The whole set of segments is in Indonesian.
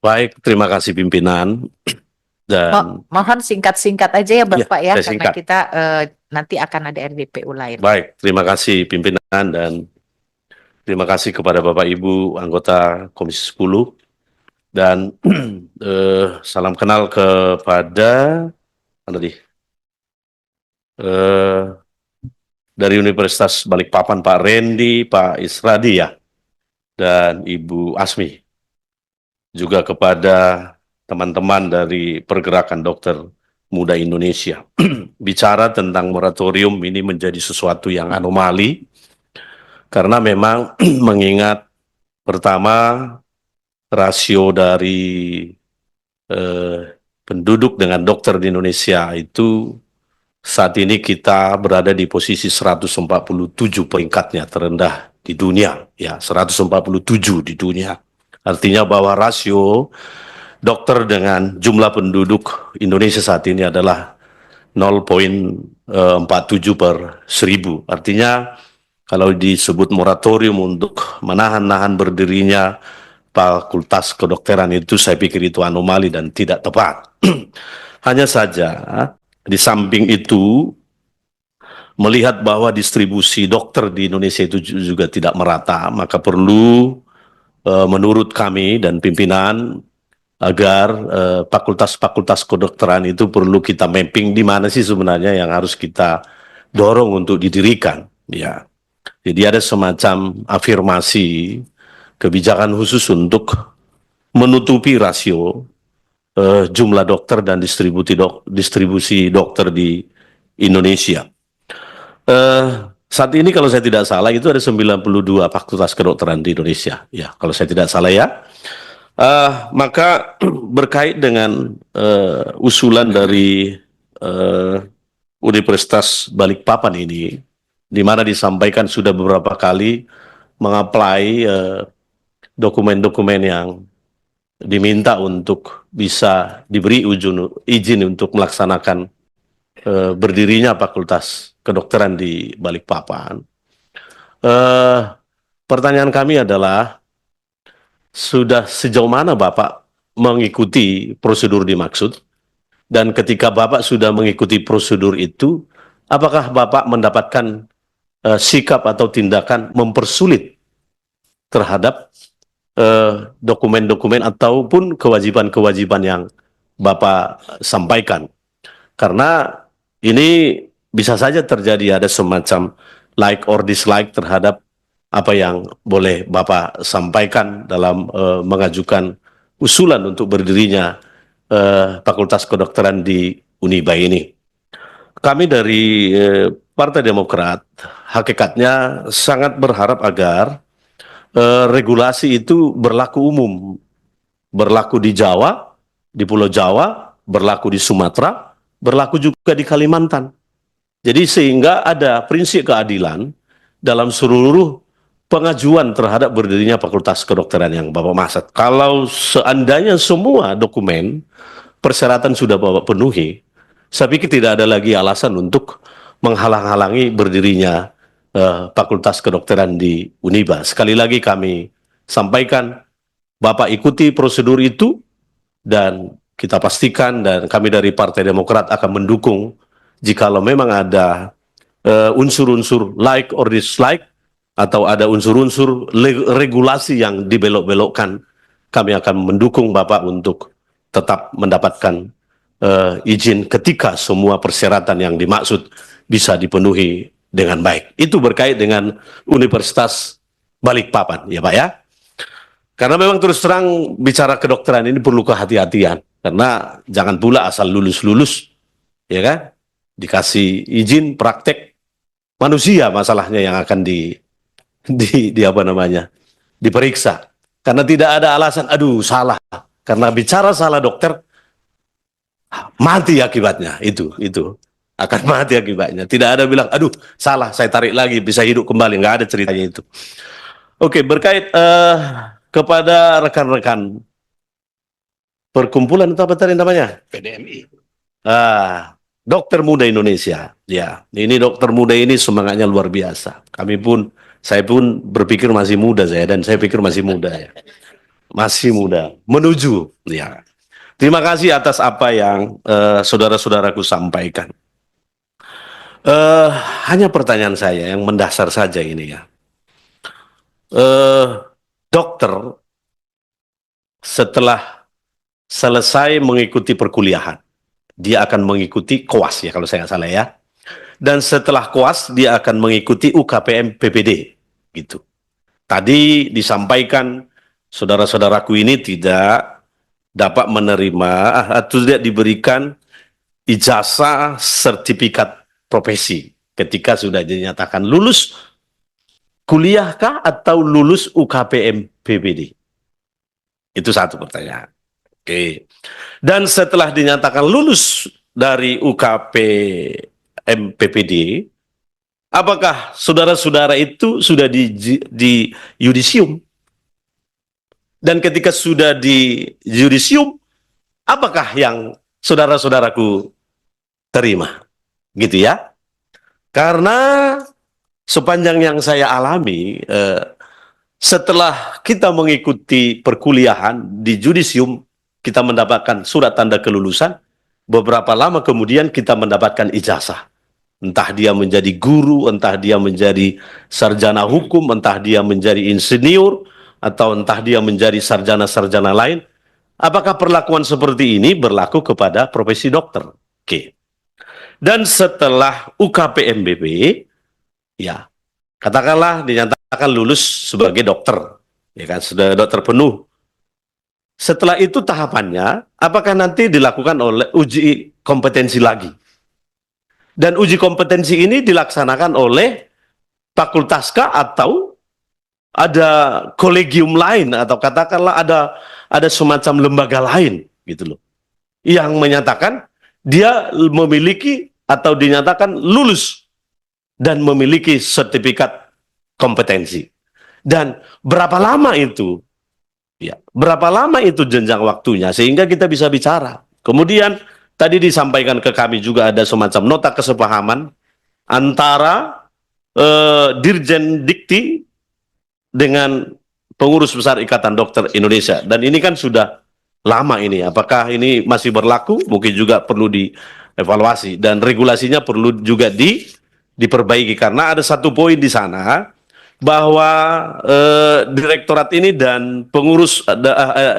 Baik, terima kasih pimpinan dan Mohon singkat-singkat aja ya Bapak ya, saya karena singkat. kita nanti akan ada RDPU lain. Baik, terima kasih pimpinan dan terima kasih kepada Bapak Ibu anggota Komisi 10 dan salam kenal kepada tadi dari Universitas Balikpapan Pak Randy, Pak Isradi ya, dan Ibu Asmi. Juga kepada teman-teman dari Pergerakan Dokter Muda Indonesia. Bicara tentang moratorium ini menjadi sesuatu yang anomali, karena memang mengingat pertama rasio dari penduduk dengan dokter di Indonesia itu saat ini kita berada di posisi 147 peringkatnya terendah di dunia, ya 147 di dunia. Artinya bahwa rasio dokter dengan jumlah penduduk Indonesia saat ini adalah 0,47 per 1000. Artinya kalau disebut moratorium untuk menahan-nahan berdirinya fakultas kedokteran itu, saya pikir itu anomali dan tidak tepat. Hanya saja di samping itu melihat bahwa distribusi dokter di Indonesia itu juga tidak merata, maka perlu menurut kami dan pimpinan agar fakultas-fakultas kedokteran itu perlu kita mapping di mana sih sebenarnya yang harus kita dorong untuk didirikan, ya. Jadi ada semacam afirmasi kebijakan khusus untuk menutupi rasio jumlah dokter dan distribusi dokter di Indonesia. Saat ini kalau saya tidak salah itu ada 92 fakultas kedokteran di Indonesia, ya kalau saya tidak salah ya. Maka berkait dengan usulan dari Universitas Balikpapan ini, di mana disampaikan sudah beberapa kali mengapply dokumen-dokumen yang diminta untuk bisa diberi izin untuk melaksanakan berdirinya Fakultas Kedokteran di Balikpapan. Pertanyaan kami adalah, sudah sejauh mana Bapak mengikuti prosedur dimaksud? Dan ketika Bapak sudah mengikuti prosedur itu, apakah Bapak mendapatkan sikap atau tindakan mempersulit terhadap dokumen-dokumen ataupun kewajiban-kewajiban yang Bapak sampaikan? Karena ini bisa saja terjadi ada semacam like or dislike terhadap apa yang boleh Bapak sampaikan dalam mengajukan usulan untuk berdirinya Fakultas Kedokteran di Uniba ini. Kami dari Partai Demokrat hakikatnya sangat berharap agar regulasi itu berlaku umum, berlaku di Jawa, di Pulau Jawa, berlaku di Sumatera, berlaku juga di Kalimantan. Jadi sehingga ada prinsip keadilan dalam seluruh pengajuan terhadap berdirinya Fakultas Kedokteran yang Bapak maksud. Kalau seandainya semua dokumen persyaratan sudah Bapak penuhi, saya pikir tidak ada lagi alasan untuk menghalang-halangi berdirinya Fakultas Kedokteran di Uniba. Sekali lagi kami sampaikan, Bapak ikuti prosedur itu dan kita pastikan, dan kami dari Partai Demokrat akan mendukung jikalau memang ada unsur-unsur like or dislike atau ada unsur-unsur regulasi yang dibelok-belokkan, kami akan mendukung Bapak untuk tetap mendapatkan izin ketika semua persyaratan yang dimaksud bisa dipenuhi dengan baik. Itu berkait dengan Universitas Balikpapan, ya Pak ya. Karena memang terus terang bicara kedokteran ini perlu kehati-hatian, karena jangan pula asal lulus-lulus, ya kan, dikasih izin praktek manusia masalahnya yang akan diperiksa, karena tidak ada alasan aduh salah, karena bicara salah dokter mati akibatnya, itu akan mati akibatnya. Tidak ada bilang aduh salah saya tarik lagi bisa hidup kembali, nggak ada ceritanya itu. Oke, berkait kepada rekan-rekan perkumpulan itu apa tadi namanya, PDMI, Dokter Muda Indonesia, ya, ini Dokter Muda ini semangatnya luar biasa. Saya pun berpikir masih muda saya, dan saya pikir masih muda ya. masih muda, menuju. Ya. Terima kasih atas apa yang saudara-saudaraku sampaikan. Eh, Hanya pertanyaan saya yang mendasar saja ini ya. Eh, Dokter setelah selesai mengikuti perkuliahan, dia akan mengikuti KOAS ya kalau saya nggak salah ya. Dan setelah KOAS dia akan mengikuti UKPM PPD gitu. Tadi disampaikan saudara-saudaraku ini tidak dapat menerima atau tidak diberikan ijazah sertifikat profesi ketika sudah dinyatakan lulus kuliahkah atau lulus UKPM PPD. Itu satu pertanyaan. Oke. Dan setelah dinyatakan lulus dari UKPM PPD, apakah saudara-saudara itu sudah di yudisium? Dan ketika sudah di yudisium, apakah yang saudara-saudaraku terima? Gitu ya. Karena sepanjang yang saya alami, setelah kita mengikuti perkuliahan di yudisium, kita mendapatkan surat tanda kelulusan, beberapa lama kemudian kita mendapatkan ijazah. Entah dia menjadi guru, entah dia menjadi sarjana hukum, entah dia menjadi insinyur, atau entah dia menjadi sarjana-sarjana lain. Apakah perlakuan seperti ini berlaku kepada profesi dokter? Oke. Dan setelah UKPMBP, ya, katakanlah dinyatakan lulus sebagai dokter, ya kan, sudah dokter penuh. Setelah itu tahapannya, apakah nanti dilakukan oleh uji kompetensi lagi? Dan uji kompetensi ini dilaksanakan oleh fakultaskah atau ada kolegium lain atau katakanlah ada semacam lembaga lain gitu loh yang menyatakan dia memiliki atau dinyatakan lulus dan memiliki sertifikat kompetensi. Dan berapa lama itu? Ya, berapa lama itu jenjang waktunya sehingga kita bisa bicara. Kemudian tadi disampaikan ke kami juga ada semacam nota kesepahaman antara Dirjen Dikti dengan pengurus besar Ikatan Dokter Indonesia. Dan ini kan sudah lama ini. Apakah ini masih berlaku? Mungkin juga perlu dievaluasi dan regulasinya perlu juga diperbaiki karena ada satu poin di sana bahwa direktorat ini dan pengurus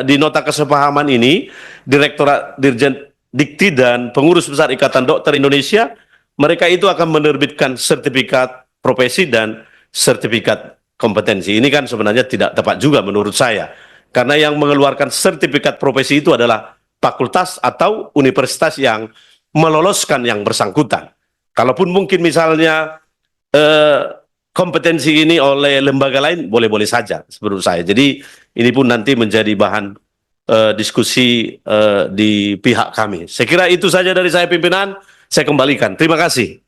di nota kesepahaman ini, direktorat Dirjen Dikti dan pengurus besar Ikatan Dokter Indonesia, mereka itu akan menerbitkan sertifikat profesi dan sertifikat kompetensi. Ini kan sebenarnya tidak tepat juga menurut saya, karena yang mengeluarkan sertifikat profesi itu adalah fakultas atau universitas yang meloloskan yang bersangkutan. Kalaupun mungkin misalnya kompetensi ini oleh lembaga lain, boleh-boleh saja menurut saya. Jadi ini pun nanti menjadi bahan diskusi di pihak kami. Saya kira itu saja dari saya pimpinan, saya kembalikan. Terima kasih.